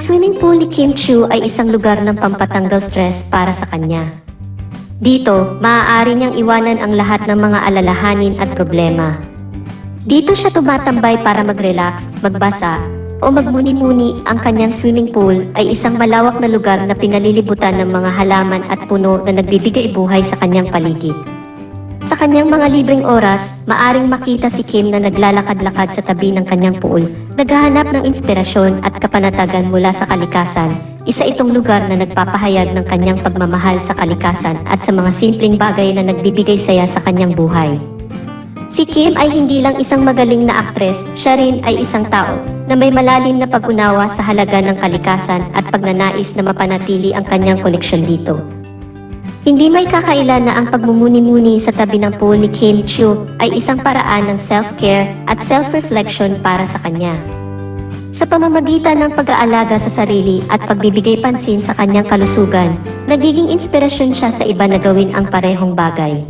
swimming pool ni Kim Chiu ay isang lugar ng pampatanggal stress para sa kanya. Dito, maaari niyang iwanan ang lahat ng mga alalahanin at problema. Dito siya tumatambay para mag-relax, magbasa, o magmuni-muni. Ang kanyang swimming pool ay isang malawak na lugar na pinalilibutan ng mga halaman at puno na nagbibigay buhay sa kanyang paligid. Sa kanyang mga libreng oras, maaring makita si Kim na naglalakad-lakad sa tabi ng kanyang pool, naghahanap ng inspirasyon at kapanatagan mula sa kalikasan. Isa itong lugar na nagpapahayag ng kanyang pagmamahal sa kalikasan at sa mga simpleng bagay na nagbibigay saya sa kanyang buhay. Si Kim ay hindi lang isang magaling na aktres, siya rin ay isang tao na may malalim na pag-unawa sa halaga ng kalikasan at pagnanais na mapanatili ang kanyang koneksyon dito. Hindi may kakaila na ang pagmumuni-muni sa tabi ng pool ni Kim Chiu ay isang paraan ng self-care at self-reflection para sa kanya. Sa pamamagitan ng pag-aalaga sa sarili at pagbibigay pansin sa kanyang kalusugan, nagiging inspirasyon siya sa iba na gawin ang parehong bagay.